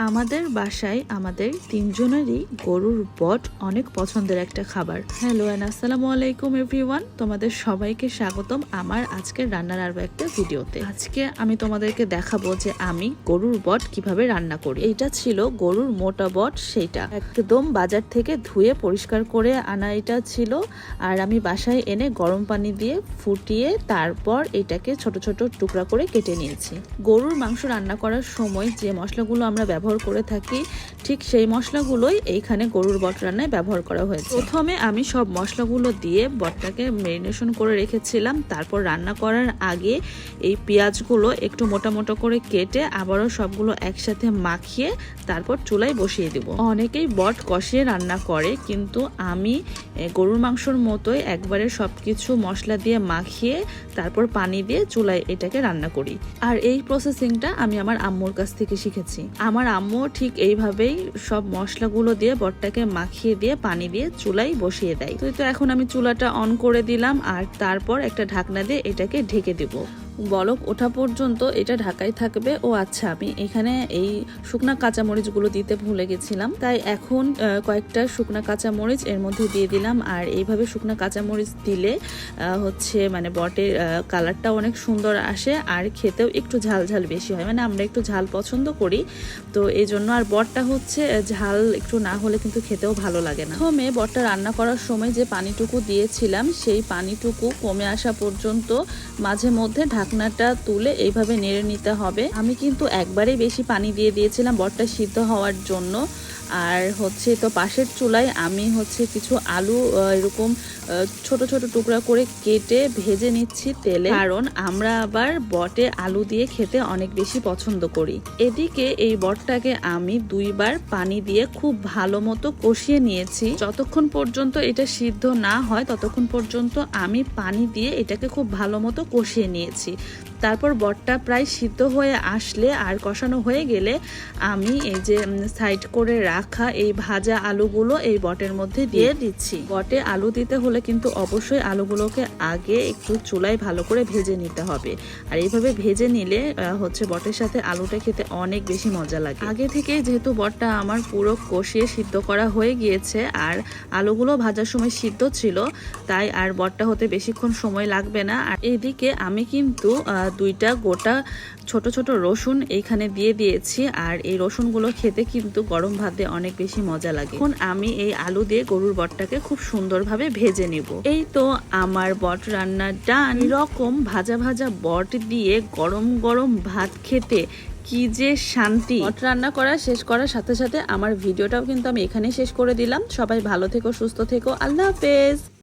আমাদের বাসায় আমাদের তিনজনেরই গরুর বট অনেক পছন্দের একটা খাবার। হ্যালো এন্ড আসসালামু আলাইকুম এভরিওয়ান, তোমাদের সবাইকে স্বাগতম আমার আজকের রান্নার আরো একটা ভিডিওতে। আজকে আমি তোমাদেরকে দেখাবো যে আমি গরুর বট কিভাবে রান্না করি। এইটা ছিল গরুর মোটা বট, সেইটা একদম বাজার থেকে ধুয়ে পরিষ্কার করে আনা এটা ছিল। আর আমি বাসায় এনে গরম পানি দিয়ে ফুটিয়ে তারপর এটাকে ছোট ছোট টুকরা করে কেটে নিয়েছি। গরুর মাংস রান্না করার সময় যে মশলাগুলো আমরা ব্যবহার করে থাকি ঠিক সেই মশলাগুলোই এইখানে গরুর বট রান্নায় ব্যবহার করা হয়েছে। প্রথমে আমি সব মশলাগুলো দিয়ে বটটাকে ম্যারিনেশন করে রেখেছিলাম। তারপর রান্না করার আগে এই পেঁয়াজগুলো একটু মোটা মোটা করে কেটে আবারও সবগুলো একসাথে মাখিয়ে তারপর চুলায় বসিয়ে দেব। অনেকেই বট কষিয়ে রান্না করে, কিন্তু আমি গরুর মাংসর মতোই একবারে সবকিছু মশলা দিয়ে মাখিয়ে তারপর পানি দিয়ে চুলায় এটাকে রান্না করি। আর এই প্রসেসিংটা আমি আমার আম্মুর কাছ থেকে শিখেছি। আমার আম্মু ঠিক এইভাবেই সব মশলাগুলো দিয়ে বটটাকে মাখিয়ে দিয়ে পানি দিয়ে চুলায় বসিয়ে দেয়। তো এখন আমি চুলাটা অন করে দিলাম আর তারপর একটা ঢাকনা দিয়ে এটাকে ঢেকে দেব। বলক ওঠা পর্যন্ত এটা ঢাকাই থাকবে। ও আচ্ছা, আমি এখানে এই শুকনা কাঁচামরিচগুলো দিতে ভুলে গেছিলাম, তাই এখন কয়েকটা শুকনা কাঁচামরিচ এর মধ্যে দিয়ে দিলাম। আর এইভাবে শুকনা কাঁচামরিচ দিলে হচ্ছে মানে বটের কালারটা অনেক সুন্দর আসে আর খেতেও একটু ঝাল ঝাল বেশি হয়। মানে আমরা একটু ঝাল পছন্দ করি, তো এই জন্য। আর বটটা হচ্ছে ঝাল একটু না হলে কিন্তু খেতেও ভালো লাগে না। প্রথমে বটটা রান্না করার সময় যে পানিটুকু দিয়েছিলাম সেই পানিটুকু কমে আসা পর্যন্ত মাঝে মধ্যে ঢাকনাটা তুলে এইভাবে নেড়ে নিতে হবে। আমি কিন্তু একবারেই বেশি পানি দিয়ে দিয়েছিলাম বটটা সিদ্ধ হওয়ার জন্য। আর হচ্ছে তো পাশের চুলায় আমি হচ্ছে কিছু আলু এরকম ছোট ছোট টুকরা করে কেটে ভেজে নিচ্ছি তেলে, কারণ আমরা আবার বটে আলু দিয়ে খেতে অনেক বেশি পছন্দ করি। এদিকে এই বটটাকে আমি 2 বার পানি দিয়ে খুব ভালো মতো কষিয়ে নিয়েছি। যতক্ষণ পর্যন্ত এটা সিদ্ধ না হয় ততক্ষণ পর্যন্ত আমি পানি দিয়ে এটাকে খুব ভালো মতো কষিয়ে নিয়েছি। তারপর বটটা প্রায় সিদ্ধ হয়ে আসলে আর কষানো হয়ে গেলে আমি এই যে সাইড করে রাখা এই ভাজা আলুগুলো এই বটের মধ্যে দিয়ে দিচ্ছি। বটে আলু দিতে হলে কিন্তু অবশ্যই আলুগুলোকে আগে একটু চুলায় ভালো করে ভেজে নিতে হবে। আর এইভাবে ভেজে নিলে হচ্ছে বটের সাথে আলুটা খেতে অনেক বেশি মজা লাগে। আগে থেকে যেহেতু বটটা আমার পুরো কষিয়ে সিদ্ধ করা হয়ে গিয়েছে আর আলুগুলো ভাজার সময় সিদ্ধ ছিল, তাই আর বটটা হতে বেশিক্ষণ সময় লাগবে না। আর এদিকে আমি কিন্তু 2টা গোটা ছোট ছোট রসুন এইখানে দিয়ে দিয়েছি। আর এই রসুনগুলো খেতে কিন্তু গরম ভাতে অনেক বেশি মজা লাগে। এখন আমি এই আলু দিয়ে গরুর বটটাকে খুব সুন্দরভাবে ভেজে নিব। এই তো আমার বট রান্না ডান। এরকম ভাজা ভাজা বট দিয়ে গরম গরম ভাত খেতে কি যে শান্তি। বট রান্না করা শেষ করার সাথে সাথে আমার ভিডিওটাও কিন্তু আমি এখানেই শেষ করে দিলাম। সবাই ভালো থেকো, সুস্থ থেকো, আল্লাহ হাফেজ।